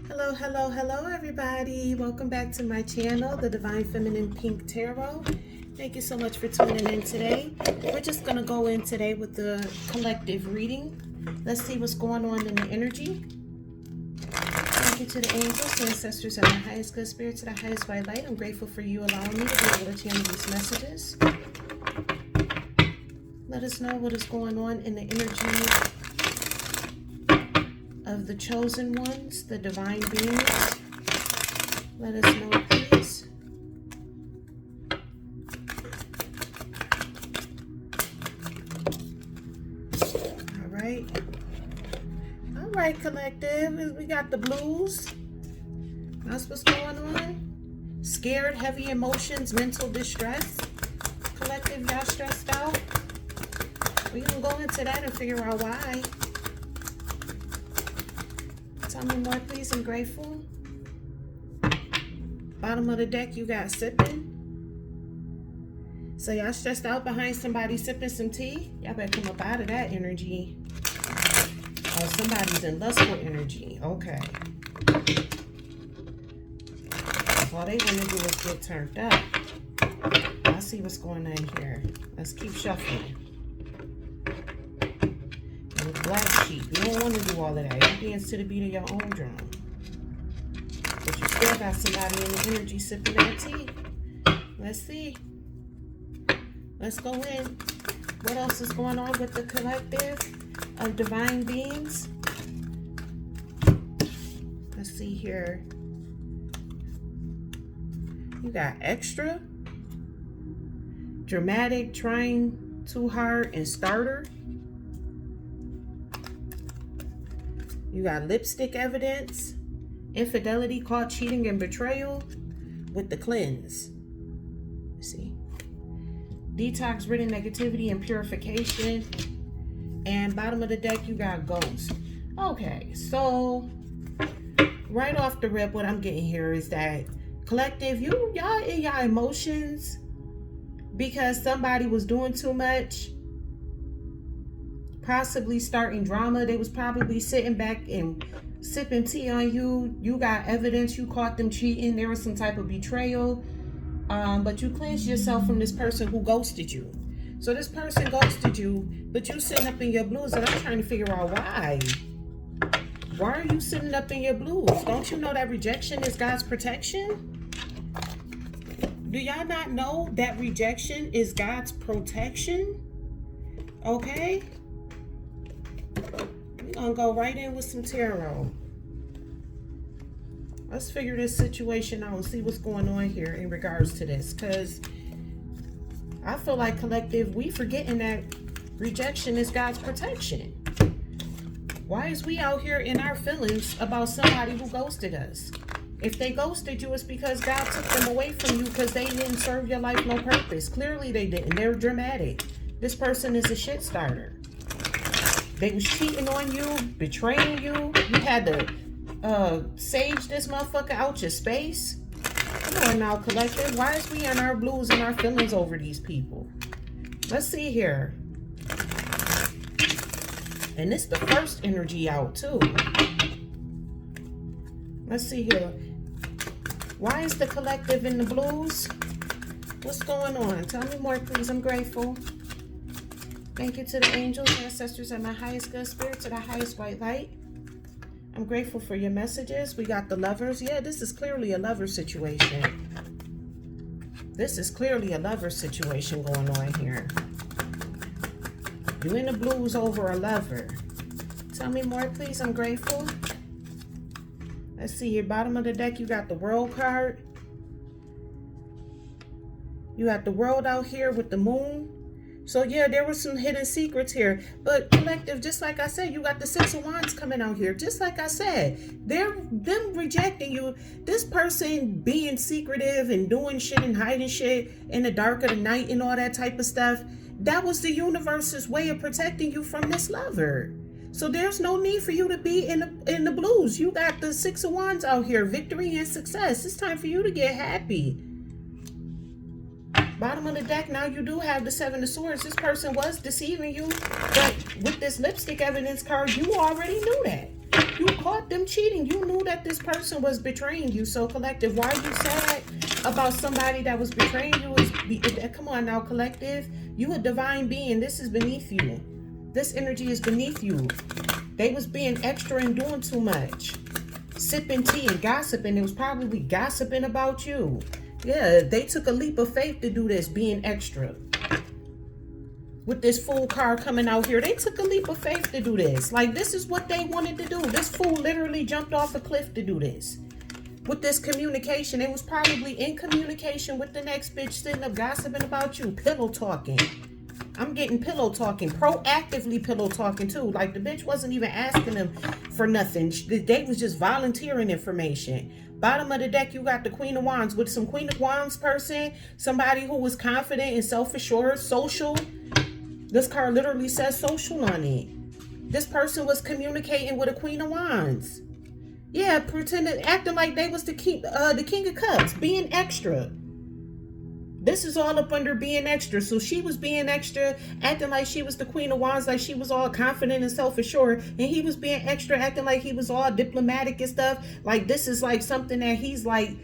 Hello, hello, hello, everybody. Welcome back to my channel, The Divine Feminine Pink Tarot. Thank you so much for tuning in today. We're just going to go in today with the collective reading. Let's see what's going on in the energy. Thank you to the angels, ancestors, and the highest good spirit, to the highest white light. I'm grateful for you allowing me to be able to channel these messages. Let us know what is going on in the energy of the chosen ones, the divine beings. Let us know, please. All right, collective. We got the blues. That's what's going on. Scared, heavy emotions, mental distress. Collective, y'all stressed out. We're gonna go into that and figure out why. Tell me more, please. I'm grateful. Bottom of the deck, you got sipping. So y'all stressed out behind somebody sipping some tea? Y'all better come up out of that energy. Oh, somebody's in lustful energy. Okay. All they want to do is get turned up. I see what's going on here. Let's keep shuffling. Black sheep. You don't want to do all of that. You dance to the beat of your own drum. But you still got somebody in the energy sipping that tea. Let's see. Let's go in. What else is going on with the collective of divine beings? Let's see here. You got extra, dramatic, trying too hard, and starter. You got lipstick evidence, infidelity, caught cheating, and betrayal with the cleanse. Let's see. Detox, ridden negativity, and purification. And bottom of the deck, you got ghost. Okay, so right off the rip, what I'm getting here is that collective, y'all in y'all emotions because somebody was doing too much. Possibly starting drama. They was probably sitting back and sipping tea on you. You got evidence you caught them cheating. There was some type of betrayal. But you cleansed yourself from this person who ghosted you. So this person ghosted you, but you sitting up in your blues, and I'm trying to figure out why. Why are you sitting up in your blues? Don't you know that rejection is God's protection? Do y'all not know that rejection is God's protection? Okay? We're gonna go right in with some tarot. Let's figure this situation out and see what's going on here in regards to this, because I feel like collective, we forgetting that rejection is God's protection. Why is we out here in our feelings about somebody who ghosted us? If they ghosted you, it's because God took them away from you because they didn't serve your life no purpose. Clearly they didn't. They're dramatic. This person is a shit starter. They was cheating on you, betraying you. You had to sage this motherfucker out your space. Come on now, collective. Why is we in our blues and our feelings over these people? Let's see here. And this the first energy out too. Let's see here. Why is the collective in the blues? What's going on? Tell me more, please. I'm grateful. Thank you to the angels, ancestors, and my highest good spirit, to the highest white light. I'm grateful for your messages. We got the lovers. Yeah, this is clearly a lover situation. This is clearly a lover situation going on here. You in the blues over a lover. Tell me more, please. I'm grateful. Let's see here. Bottom of the deck, you got the world card. You got the world out here with the moon. So yeah, there were some hidden secrets here. But collective, just like I said, you got the Six of Wands coming out here. Just like I said, them rejecting you. This person being secretive and doing shit and hiding shit in the dark of the night and all that type of stuff. That was the universe's way of protecting you from this lover. So there's no need for you to be in the blues. You got the Six of Wands out here, victory and success. It's time for you to get happy. Bottom of the deck, now you do have the Seven of Swords. This person was deceiving you, but with this lipstick evidence card, you already knew that. You caught caught them cheating. You knew that this person was betraying you. So collective, why are you sad about somebody that was betraying you? Come on now, collective. You a divine being. This is beneath you. This energy is beneath you. They was being extra and doing too much. Sipping tea and gossiping. It was probably gossiping about you. Yeah, they took a leap of faith to do this, being extra. With this fool card coming out here, they took a leap of faith to do this. Like, this is what they wanted to do. This fool literally jumped off a cliff to do this. With this communication, it was probably in communication with the next bitch sitting up gossiping about you, pillow talking. I'm getting pillow talking, proactively pillow talking too. Like, the bitch wasn't even asking them for nothing. They was just volunteering information. Bottom of the deck, you got the Queen of Wands with some Queen of Wands person, somebody who was confident and self-assured, social. This card literally says social on it. This person was communicating with a Queen of Wands. Yeah, pretending, acting like they was the King of Cups, being extra. This is all up under being extra. So she was being extra, acting like she was the Queen of Wands, like she was all confident and self-assured. And he was being extra, acting like he was all diplomatic and stuff. Like, this is like something that he's like,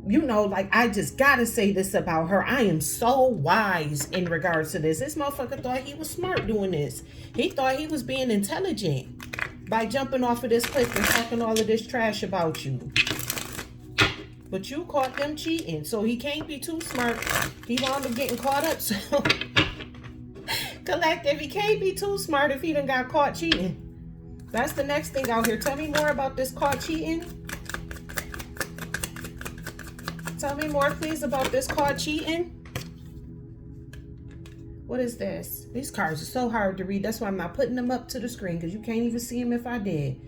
you know, like, I just gotta say this about her. I am so wise in regards to this. This motherfucker thought he was smart doing this. He thought he was being intelligent by jumping off of this cliff and talking all of this trash about you. But you caught them cheating, so he can't be too smart. He wound up getting caught up, so collective, he can't be too smart if he done got caught cheating. That's the next thing out here. Tell me more about this caught cheating. Tell me more, please, about this caught cheating. What is this? These cards are so hard to read. That's why I'm not putting them up to the screen, because you can't even see them if I did.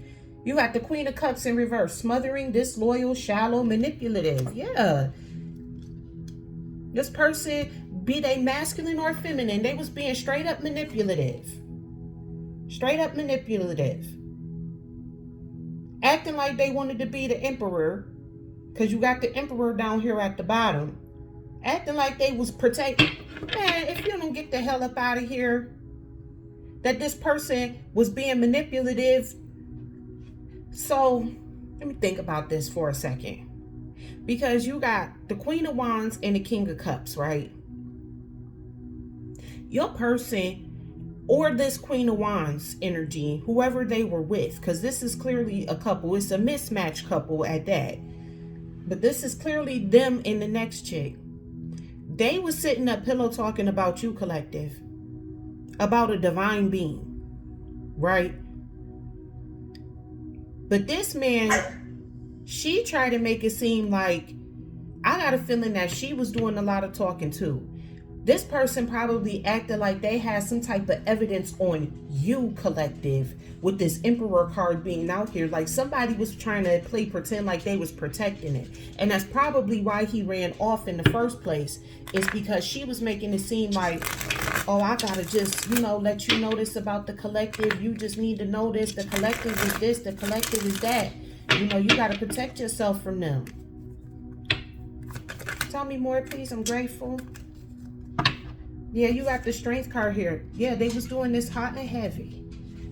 You got the Queen of Cups in reverse. Smothering, disloyal, shallow, manipulative. Yeah. This person, be they masculine or feminine, they was being straight up manipulative. Straight up manipulative. Acting like they wanted to be the emperor. Because you got the emperor down here at the bottom. Acting like they was protecting. Man, if you don't get the hell up out of here. That this person was being manipulative. So, let me think about this for a second. Because you got the Queen of Wands and the King of Cups, right? Your person, or this Queen of Wands energy, whoever they were with, because this is clearly a couple. It's a mismatched couple at that. But this is clearly them and the next chick. They was sitting up pillow talking about you, collective. About a divine being. Right? But this man, she tried to make it seem like, I got a feeling that she was doing a lot of talking too. This person probably acted like they had some type of evidence on you, collective, with this Emperor card being out here. Like somebody was trying to pretend like they was protecting it. And that's probably why he ran off in the first place, is because she was making it seem like, oh, I gotta just, you know, let you know this about the collective. You just need to know this. The collective is this, the collective is that. You know, you gotta protect yourself from them. Tell me more, please. I'm grateful. Yeah, you got the Strength card here. Yeah, they was doing this hot and heavy.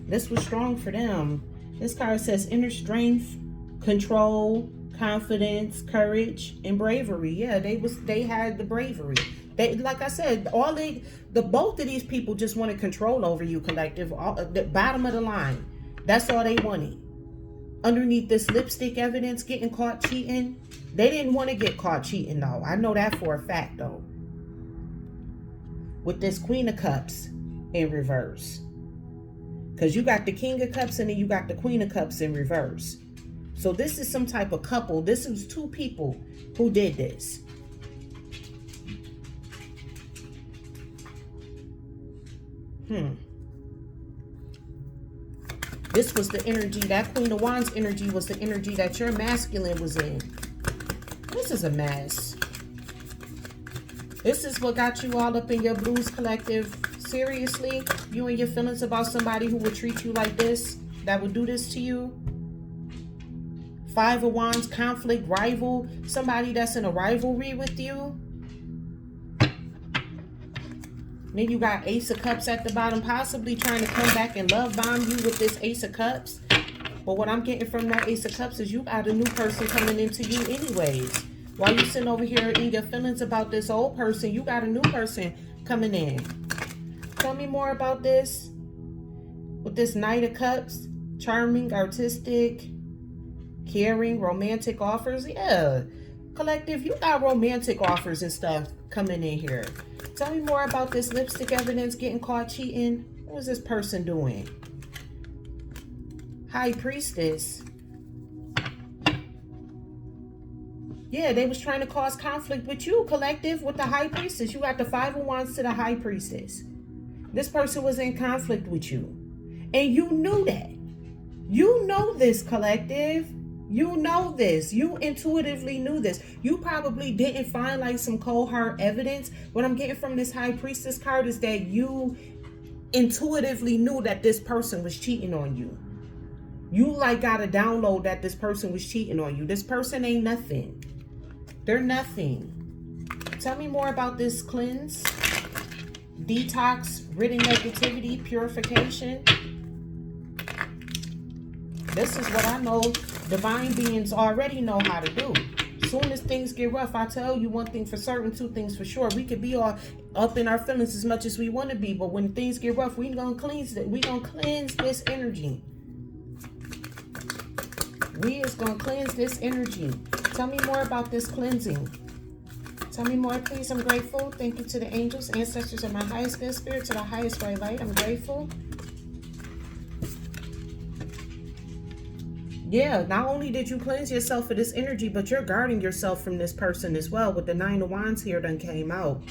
This was strong for them. This card says inner strength, control, confidence, courage, and bravery. Yeah, they had the bravery. They, like I said, both of these people just wanted control over you, collective. The bottom of the line. That's all they wanted. Underneath this lipstick evidence, getting caught cheating. They didn't want to get caught cheating, though. I know that for a fact, though. With this Queen of Cups in reverse. Because you got the King of Cups and then you got the Queen of Cups in reverse. So this is some type of couple. This is two people who did this. This was the energy, that Queen of Wands energy was the energy that your masculine was in. This is a mess. This is what got you all up in your blues, collective. Seriously, you and your feelings about somebody who would treat you like this, that would do this to you. Five of Wands, conflict, rival, somebody that's in a rivalry with you. Then you got Ace of Cups at the bottom, possibly trying to come back and love bomb you with this Ace of Cups. But what I'm getting from that Ace of Cups is you got a new person coming into you anyways. While you sitting over here in your feelings about this old person, you got a new person coming in. Tell me more about this. With this Knight of Cups, charming, artistic, caring, romantic offers. Yeah, collective, you got romantic offers and stuff coming in here. Tell me more about this lipstick evidence, getting caught cheating. What was this person doing? High Priestess. Yeah, they was trying to cause conflict with you, collective, with the High Priestess. You got the Five of Wands to the High Priestess. This person was in conflict with you. And you knew that. You know this, collective. You know this. You intuitively knew this. You probably didn't find like some cold hard evidence. What I'm getting from this High Priestess card is that you intuitively knew that this person was cheating on you. You like got a download that this person was cheating on you. This person ain't nothing. They're nothing. Tell me more about this cleanse, detox, ridding negativity, purification. This is what I know divine beings already know how to do. Soon as things get rough, I tell you one thing for certain, two things for sure. We could be all up in our feelings as much as we want to be, but when things get rough, we gonna cleanse it. We gonna cleanse this energy. We is gonna cleanse this energy. Tell me more about this cleansing. Tell me more, please. I'm grateful. Thank you to the angels, ancestors, and my highest good spirit, to the highest white light. I'm grateful. Yeah, not only did you cleanse yourself of this energy, but you're guarding yourself from this person as well. With the Nine of Wands here done came out.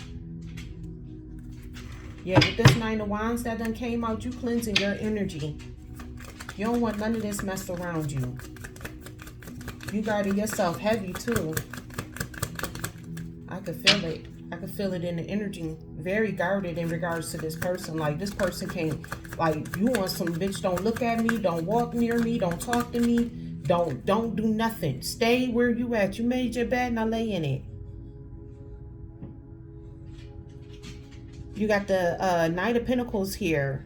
Yeah, with this Nine of Wands that done came out, you cleansing your energy. You don't want none of this mess around you. You guarding yourself heavy too. I could feel it. I could feel it in the energy. Very guarded in regards to this person. Like this person can't, like you want some bitch, don't look at me, don't walk near me, don't talk to me, don't do nothing. Stay where you at. You made your bed, now lay in it. You got the Knight of Pentacles here.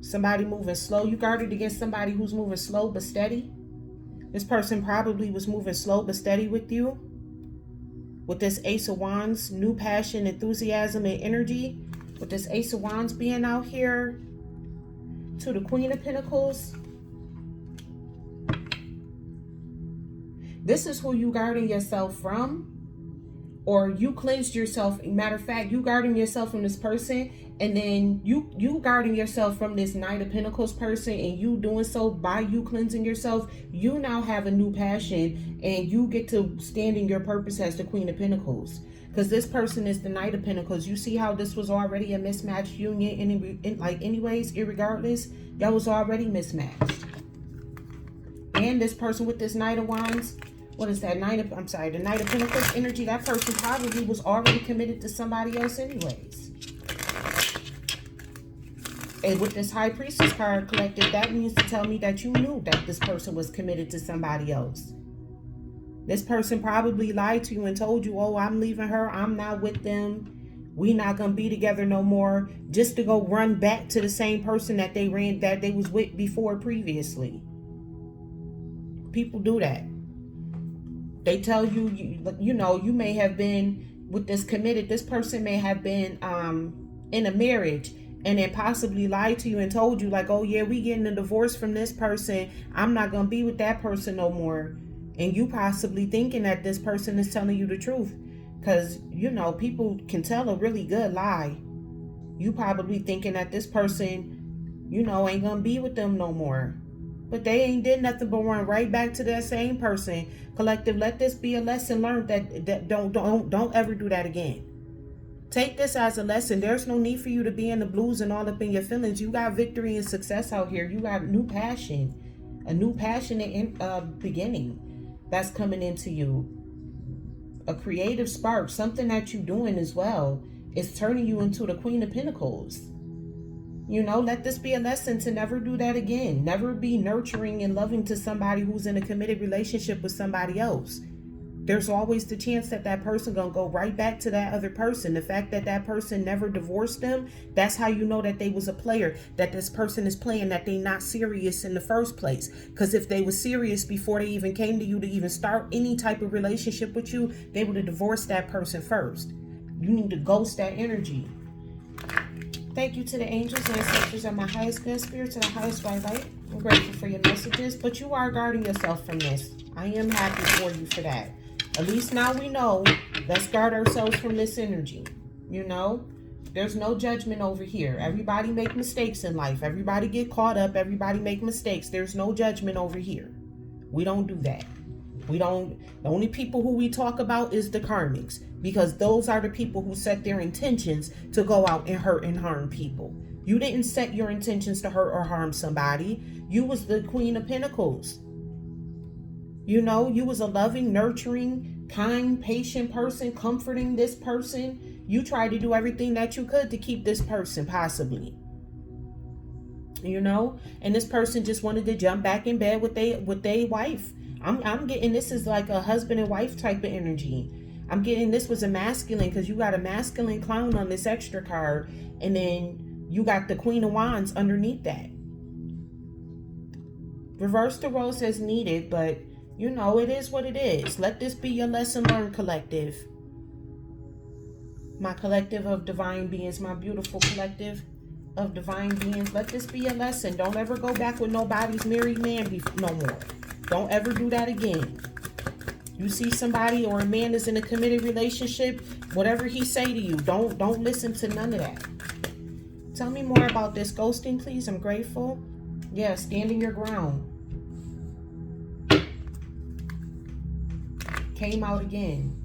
Somebody moving slow. You guarded against somebody who's moving slow but steady. This person probably was moving slow but steady with you. With this Ace of Wands, new passion, enthusiasm, and energy. With this Ace of Wands being out here. To the Queen of Pentacles. This is who you guarding yourself from. Or you cleansed yourself. Matter of fact, you guarding yourself from this person, and then you guarding yourself from this Knight of Pentacles person, and you doing so by you cleansing yourself, you now have a new passion, and you get to stand in your purpose as the Queen of Pentacles. Because this person is the Knight of Pentacles. You see how this was already a mismatched union, anyways, irregardless, that was already mismatched. And this person with this Knight of Wands, what is that? the Knight of Pentacles energy. That person probably was already committed to somebody else anyways. And with this High Priestess card collected, that means to tell me that you knew that this person was committed to somebody else. This person probably lied to you and told you, oh, I'm leaving her, I'm not with them, we not gonna be together no more, just to go run back to the same person that they was with before previously. People do that. They tell you, you know, you may have been with this committed, this person may have been in a marriage, and then possibly lied to you and told you like, oh yeah, we getting a divorce from this person, I'm not gonna be with that person no more. And you possibly thinking that this person is telling you the truth. Because, you know, people can tell a really good lie. You probably thinking that this person, you know, ain't gonna be with them no more. But they ain't did nothing but run right back to that same person. Collective, let this be a lesson learned that don't ever do that again. Take this as a lesson. There's no need for you to be in the blues and all up in your feelings. You got victory and success out here. You got new passion, a new passionate beginning that's coming into you. A creative spark, something that you're doing as well, is turning you into the Queen of Pentacles. You know, let this be a lesson to never do that again. Never be nurturing and loving to somebody who's in a committed relationship with somebody else. there's always the chance that that person gonna go right back to that other person. The fact that that person never divorced them, that's how you know that they was a player, that this person is playing, that they not serious in the first place. Because if they were serious before they even came to you to even start any type of relationship with you, they would have divorced that person first. You need to ghost that energy. Thank you to the angels, ancestors, and my highest good spirit, to the highest white light. I'm grateful for your messages, but you are guarding yourself from this. I am happy for you for that. At least now we know. Let's guard ourselves from this energy. You know, there's no judgment over here. Everybody make mistakes in life. Everybody get caught up. Everybody make mistakes. There's no judgment over here. We don't do that. We don't. The only people who we talk about is the karmics, because those are the people who set their intentions to go out and hurt and harm people. You didn't set your intentions to hurt or harm somebody. You was the Queen of Pentacles. You know, you was a loving, nurturing, kind, patient person, comforting this person. You tried to do everything that you could to keep this person, possibly. You know, and this person just wanted to jump back in bed with they wife. I'm getting, this is like a husband and wife type of energy. I'm getting, this was a masculine, because you got a masculine clown on this extra card, and then you got the Queen of Wands underneath that. Reverse the rose as needed, but you know, it is what it is. Let this be your lesson learned, collective. My collective of divine beings, my beautiful collective of divine beings. Let this be your lesson. Don't ever go back with nobody's married man no more. Don't ever do that again. You see somebody or a man is in a committed relationship, whatever he say to you, don't listen to none of that. Tell me more about this ghosting, please. I'm grateful. Yeah, standing your ground. Came out again.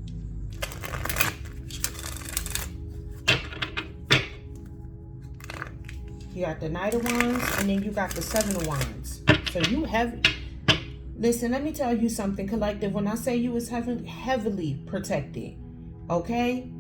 You got the Knight of Wands, and then you got the Seven of Wands. So you have, listen, let me tell you something, collective. When I say you was heavily protected, okay?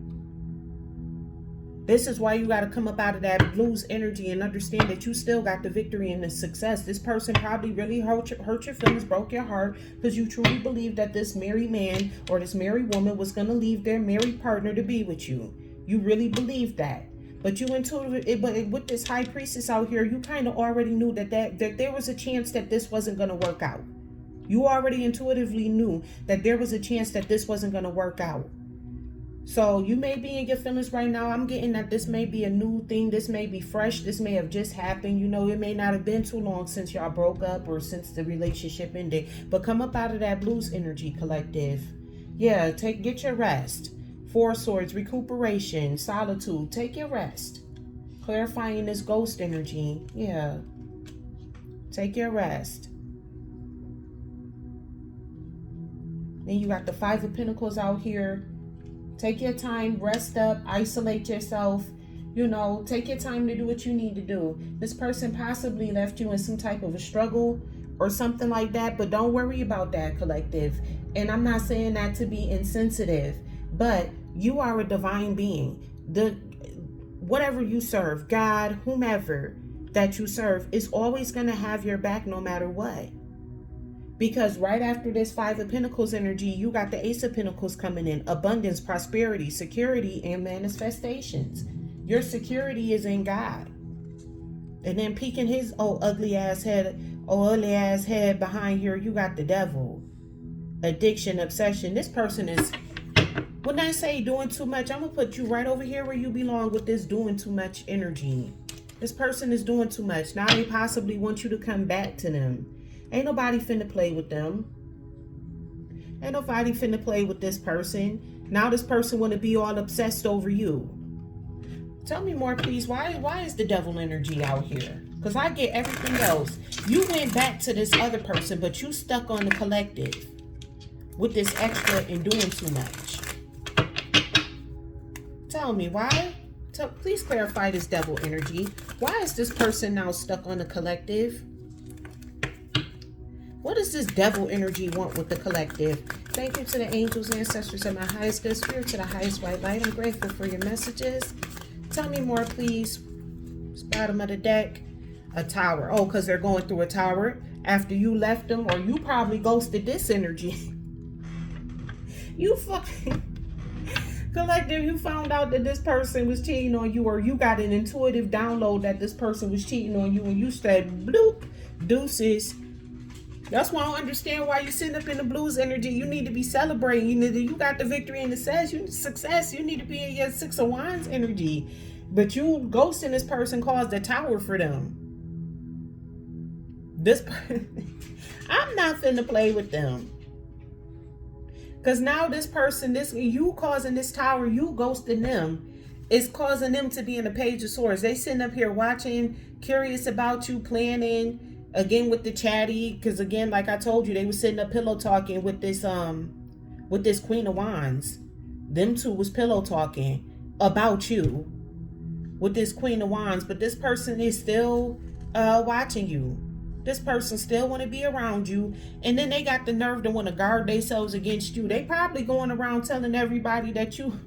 This is why you got to come up out of that blues energy and understand that you still got the victory and the success. This person probably really hurt your feelings, broke your heart, because you truly believed that this married man or this married woman was going to leave their married partner to be with you. You really believed that. But you intuitively, but with this high priestess out here, you kind of already knew that there was a chance that this wasn't going to work out. You already intuitively knew that there was a chance that this wasn't going to work out. So you may be in your feelings right now. I'm getting that this may be a new thing. This may be fresh. This may have just happened. You know, it may not have been too long since y'all broke up or since the relationship ended. But come up out of that blues energy, collective. Yeah, get your rest. Four Swords, recuperation, solitude. Take your rest. Clarifying this ghost energy. Yeah. Take your rest. Then you got the Five of Pentacles out here. Take your time, rest up, isolate yourself. You know, take your time to do what you need to do. This person possibly left you in some type of a struggle or something like that, but don't worry about that, collective. And I'm not saying that to be insensitive, but you are a divine being. Whatever you serve, God, whomever that you serve, is always going to have your back no matter what. Because right after this Five of Pentacles energy, you got the Ace of Pentacles coming in. Abundance, prosperity, security, and manifestations. Your security is in God. And then peeking his ugly ass head behind here, you got the devil. Addiction, obsession. This person is, when I say doing too much, I'm going to put you right over here where you belong with this doing too much energy. This person is doing too much. Now they possibly want you to come back to them. Ain't nobody finna play with them. Ain't nobody finna play with this person. Now this person want to be all obsessed over you. Tell me more, please. Why is the devil energy out here? Because I get everything else. You went back to this other person, but you stuck on the collective with this extra and doing too much. Tell me why. Please clarify this devil energy. Why is this person now stuck on the collective? What does this devil energy want with the collective? Thank you to the angels, ancestors, and my highest good spirit, to the highest white light. I'm grateful for your messages. Tell me more, please. Bottom of the deck. A tower. Oh, because they're going through a tower after you left them, or you probably ghosted this energy. You fucking collective, you found out that this person was cheating on you, or you got an intuitive download that this person was cheating on you, and you said, bloop, deuces. That's why I don't understand why you sitting up in the blues energy. You need to be celebrating. You got the victory and the success. You need to be in your 6 of Wands energy. But you ghosting this person caused the tower for them. I'm not finna play with them. Because now this person, you causing this tower, you ghosting them, is causing them to be in the Page of Swords. They sitting up here watching, curious about you, planning, again with the chatty. Because again, like I told you, they were sitting up pillow talking with this Queen of Wands. Them two was pillow talking about you with this Queen of Wands. But this person is still watching you. This person still want to be around you, and then they got the nerve to want to guard themselves against you. They probably going around telling everybody that you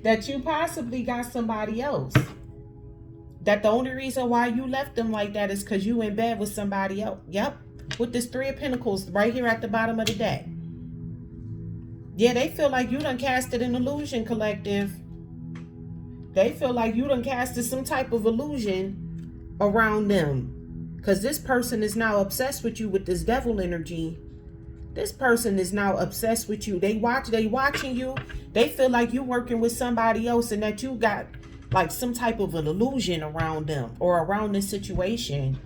that you possibly got somebody else. That the only reason why you left them like that is because you in bed with somebody else. Yep, with this 3 of Pentacles right here at the bottom of the deck. Yeah, they feel like you done casted an illusion, collective. They feel like you done casted some type of illusion around them. Because this person is now obsessed with you with this devil energy. This person is now obsessed with you. They watching you. They feel like you working with somebody else and that you got like some type of an illusion around them or around this situation.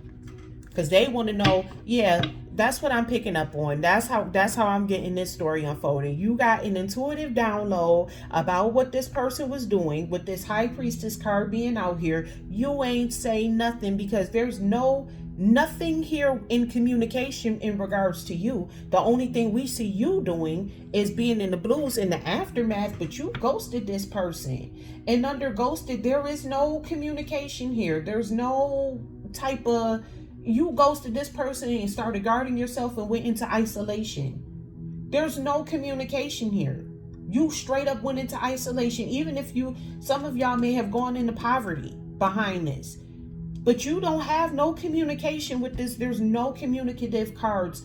Because they want to know, yeah, that's what I'm picking up on. That's how I'm getting this story unfolding. You got an intuitive download about what this person was doing with this High Priestess card being out here. You ain't saying nothing because there's nothing here in communication in regards to you. The only thing we see you doing is being in the blues in the aftermath, but you ghosted this person. And under ghosted, there is no communication here. There's no type of, you ghosted this person and started guarding yourself and went into isolation. There's no communication here. You straight up went into isolation. Even if some of y'all may have gone into poverty behind this. But you don't have no communication with this. There's no communicative cards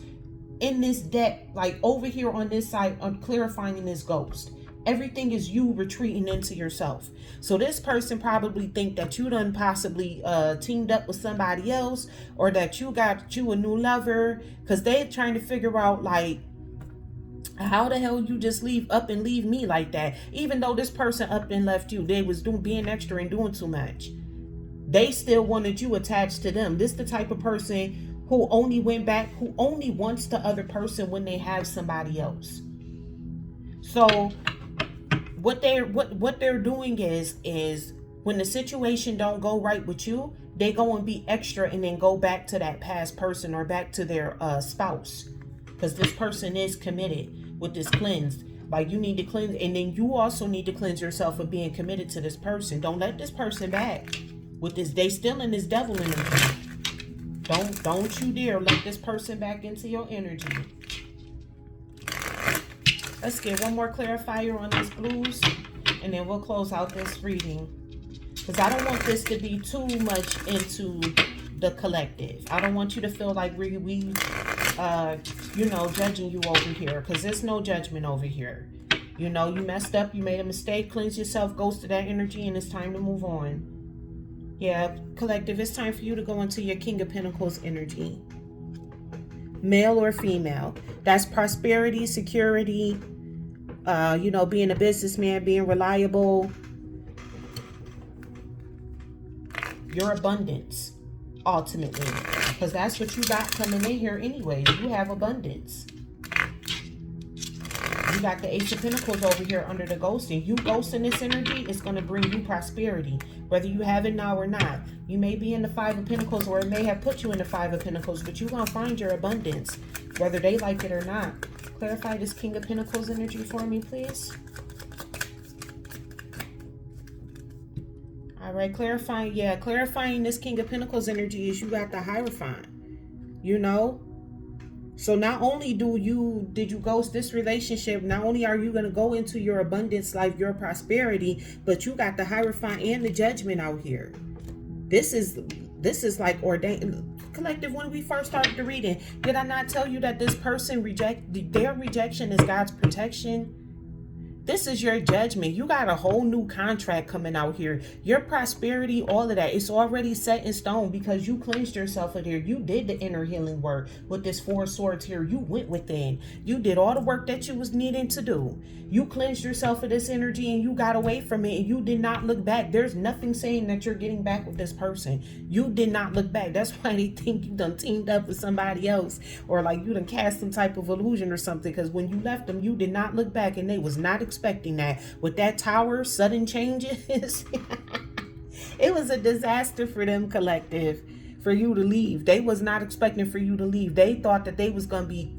in this deck, like over here on this side, on clarifying this ghost. Everything is you retreating into yourself. So this person probably think that you done possibly teamed up with somebody else, or that you got you a new lover, because they're trying to figure out like, how the hell you just leave me like that? Even though this person up and left you, they was being extra and doing too much. They still wanted you attached to them. This the type of person who only wants the other person when they have somebody else. So what they're doing is when the situation don't go right with you, they go and be extra and then go back to that past person or back to their spouse. Because this person is committed with this cleanse. Like you need to cleanse, and then you also need to cleanse yourself of being committed to this person. Don't let this person back. With this, they still in this devil energy. Don't you dare let this person back into your energy. Let's get one more clarifier on this blues, and then we'll close out this reading. Because I don't want this to be too much into the collective. I don't want you to feel like we judging you over here. Because there's no judgment over here. You know, you messed up, you made a mistake, cleanse yourself, goes to that energy, and it's time to move on. Yeah, collective, it's time for you to go into your King of Pentacles energy. Male or female. That's prosperity, security, being a businessman, being reliable. Your abundance, ultimately. Because that's what you got coming in here anyway. You have abundance. You got the Ace of Pentacles over here under the ghosting. You ghosting this energy is going to bring you prosperity, whether you have it now or not. You may be in the 5 of Pentacles, or it may have put you in the 5 of Pentacles, but you're going to find your abundance, whether they like it or not. Clarify this King of Pentacles energy for me, please. All right, clarifying this King of Pentacles energy is you got the Hierophant, So not only did you ghost this relationship, not only are you going to go into your abundance life, your prosperity, but you got the Hierophant and the Judgment out here. This is like ordained. collective, when we first started the reading, did I not tell you that this person their rejection is God's protection? This is your judgment. You got a whole new contract coming out here. Your prosperity, all of that, it's already set in stone because you cleansed yourself in here. You did the inner healing work with this 4 swords here. You went within. You did all the work that you was needing to do. You cleansed yourself of this energy and you got away from it and you did not look back. There's nothing saying that you're getting back with this person. You did not look back. That's why they think you done teamed up with somebody else or like you done cast some type of illusion or something, because when you left them, you did not look back and they was not expecting that. With that tower, sudden changes, it was a disaster for them, collective, for you to leave. They was not expecting for you to leave. They thought that they was gonna be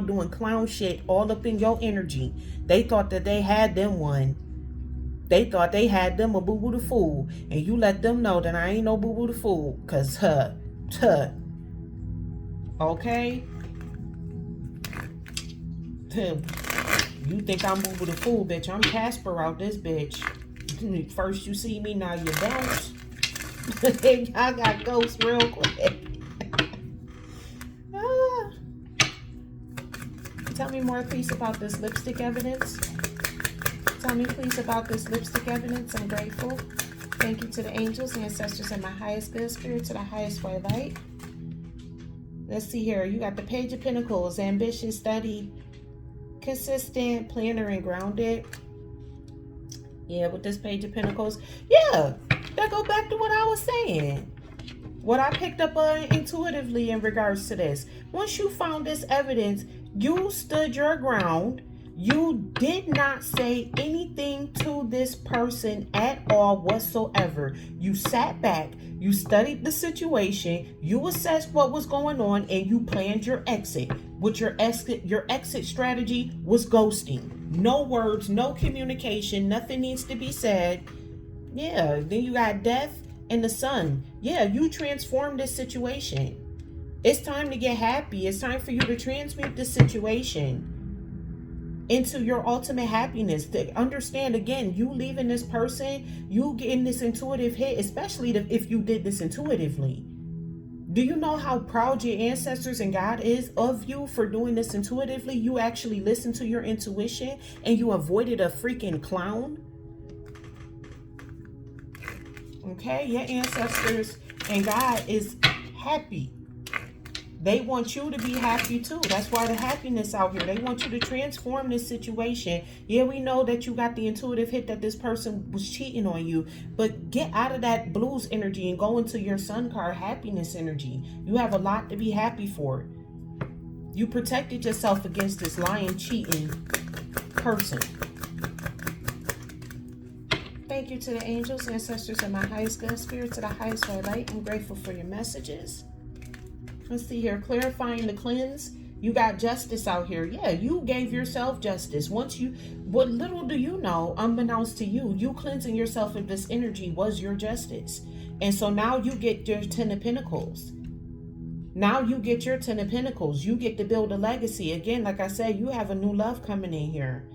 doing clown shit all up in your energy. They thought that they had them one. They thought they had them a boo-boo the fool, and you let them know that I ain't no boo-boo the fool, cause okay. You think I'm Boo Boo the Fool, bitch. I'm Casper out this bitch. First you see me, now you don't. Y'all got ghosts real quick. Tell me more, please, about this lipstick evidence. Tell me, please, about this lipstick evidence. I'm grateful. Thank you to the angels, ancestors, and my highest good spirit, to the highest white light. Let's see here. You got the Page of Pentacles, ambitious, steady, consistent, planner, and grounded. Yeah, with this Page of Pentacles. Yeah, that go back to what I was saying. What I picked up intuitively in regards to this. Once you found this evidence, you stood your ground. You did not say anything to this person at all whatsoever. You sat back, you studied the situation, you assessed what was going on, and you planned your exit. Which your exit strategy was ghosting. No words, no communication, nothing needs to be said. Yeah, then you got Death and the Sun. Yeah, you transformed this situation. It's time to get happy. It's time for you to transmute this situation into your ultimate happiness. To understand, again, you leaving this person, you getting this intuitive hit, especially if you did this intuitively. Do you know how proud your ancestors and God is of you for doing this intuitively? You actually listened to your intuition and you avoided a freaking clown. Okay, your ancestors and God is happy. They want you to be happy too. That's why the happiness out here. They want you to transform this situation. Yeah, we know that you got the intuitive hit that this person was cheating on you, but get out of that blues energy and go into your Sun card, happiness energy. You have a lot to be happy for. You protected yourself against this lying, cheating person. Thank you to the angels, ancestors, and my highest good spirit, to the highest white light. I'm grateful for your messages. Let's see here. Clarifying the cleanse. You got justice out here. Yeah, you gave yourself justice. What little do you know, unbeknownst to you, you cleansing yourself of this energy was your justice. And so now you get your 10 of Pentacles. Now you get your 10 of Pentacles. You get to build a legacy. Again, like I said, you have a new love coming in here.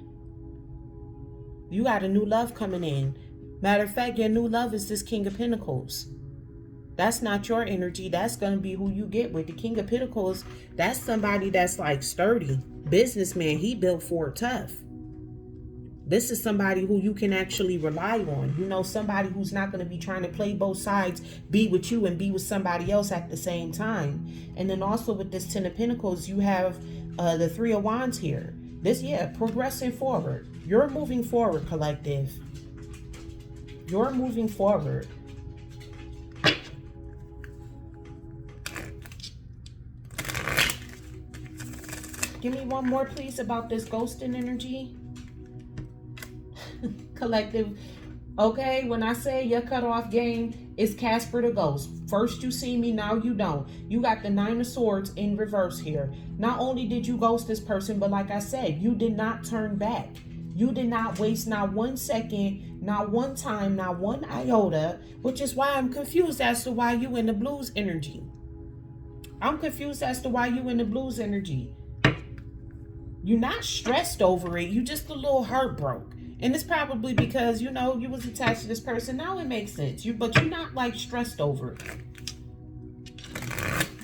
You got a new love coming in. Matter of fact, your new love is this King of Pentacles. That's not your energy. That's going to be who you get with. The King of Pentacles, that's somebody that's like sturdy. Businessman. He built for it tough. This is somebody who you can actually rely on. You know, somebody who's not going to be trying to play both sides, be with you and be with somebody else at the same time. And then also with this 10 of Pentacles, you have the 3 of Wands here. This, yeah, progressing forward. You're moving forward, collective. You're moving forward. Give me one more, please, about this ghosting energy. Collective. Okay, when I say your cutoff game is Casper the Ghost. First you see me, now you don't. You got the 9 of Swords in reverse here. Not only did you ghost this person, but like I said, you did not turn back. You did not waste not 1 second, not one time, not one iota, which is why I'm confused as to why you in the blues energy. I'm confused as to why you in the blues energy. You're not stressed over it. You just a little heartbroken. And it's probably because, you know, you was attached to this person. Now it makes sense. But you're not like stressed over it.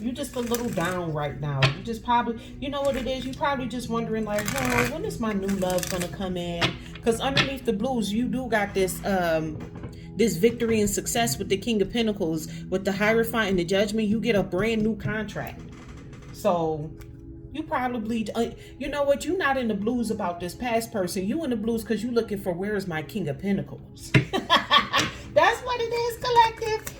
You just a little down right now. You just probably, you know what it is? You probably just wondering like, oh, when is my new love gonna come in? Because underneath the blues, you do got this this victory and success with the King of Pentacles, with the Hierophant and the Judgment. You get a brand new contract. So you probably, you know what? You're not in the blues about this past person. You in the blues because you looking for, where is my King of Pentacles? That's what it is, collective.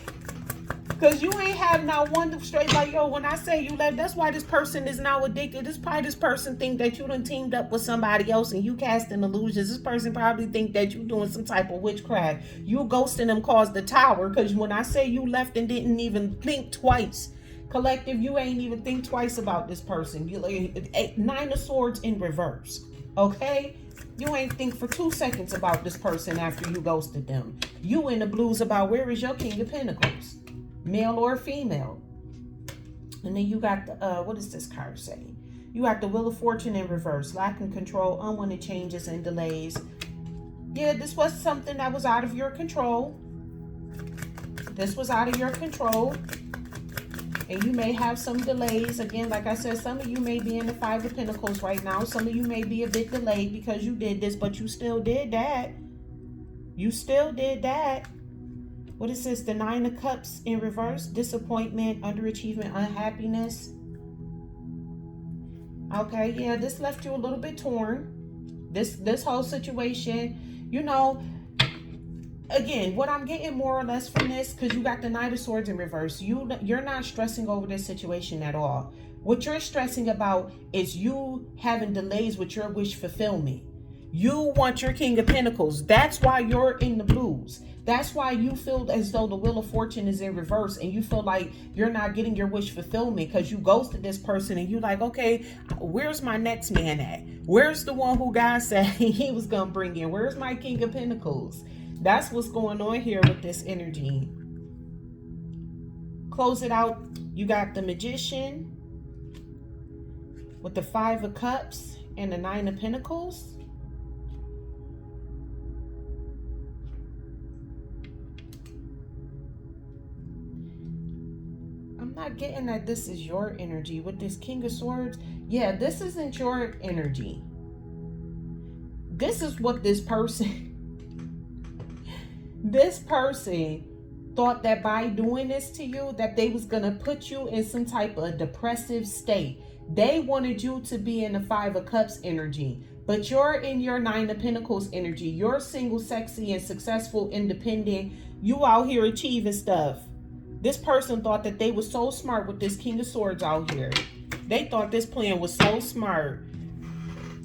Because you ain't have not one straight like, yo, when I say you left, that's why this person is now addicted. This probably this person think that you done teamed up with somebody else and you casting illusions. This person probably think that you doing some type of witchcraft. You ghosting them caused the tower. Because when I say you left and didn't even think twice, collective, you ain't even think twice about this person. You like 9 of Swords in reverse. Okay? You ain't think for 2 seconds about this person after you ghosted them. You in the blues about, where is your King of Pentacles? Male or female. And then you got the what does this card say? You got the Wheel of Fortune in reverse. Lacking control, unwanted changes and delays. Yeah, this was something that was out of your control. This was out of your control. And you may have some delays. Again, like I said, some of you may be in the 5 of Pentacles right now. Some of you may be a bit delayed because you did this, but you still did that. You still did that. What is this? The 9 of Cups in reverse. Disappointment, underachievement, unhappiness. Okay, yeah, this left you a little bit torn. This whole situation, you know, again, what I'm getting more or less from this, because you got the Knight of Swords in reverse, you're not stressing over this situation at all. What you're stressing about is you having delays with your wish fulfillment. You want your King of Pentacles. That's why you're in the blues. That's why you feel as though the Wheel of Fortune is in reverse and you feel like you're not getting your wish fulfillment because you ghosted this person and you like, okay, where's my next man at? Where's the one who God said he was going to bring in? Where's my King of Pentacles? That's what's going on here with this energy. Close it out. You got the Magician with the 5 of Cups and the 9 of Pentacles. I'm not getting that this is your energy. With this King of Swords, yeah, this isn't your energy. This is what this person thought that by doing this to you, that they was going to put you in some type of depressive state. They wanted you to be in the 5 of Cups energy, but you're in your 9 of Pentacles energy. You're single, sexy, and successful, independent. You out here achieving stuff. This person thought that they were so smart with this King of Swords out here. They thought this plan was so smart.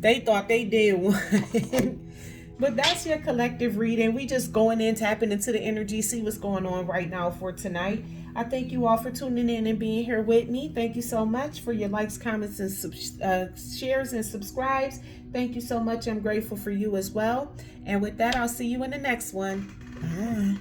They thought they did one. But that's your collective reading. We just going in, tapping into the energy, see what's going on right now for tonight. I thank you all for tuning in and being here with me. Thank you so much for your likes, comments, and shares and subscribes. Thank you so much. I'm grateful for you as well. And with that, I'll see you in the next one. Bye.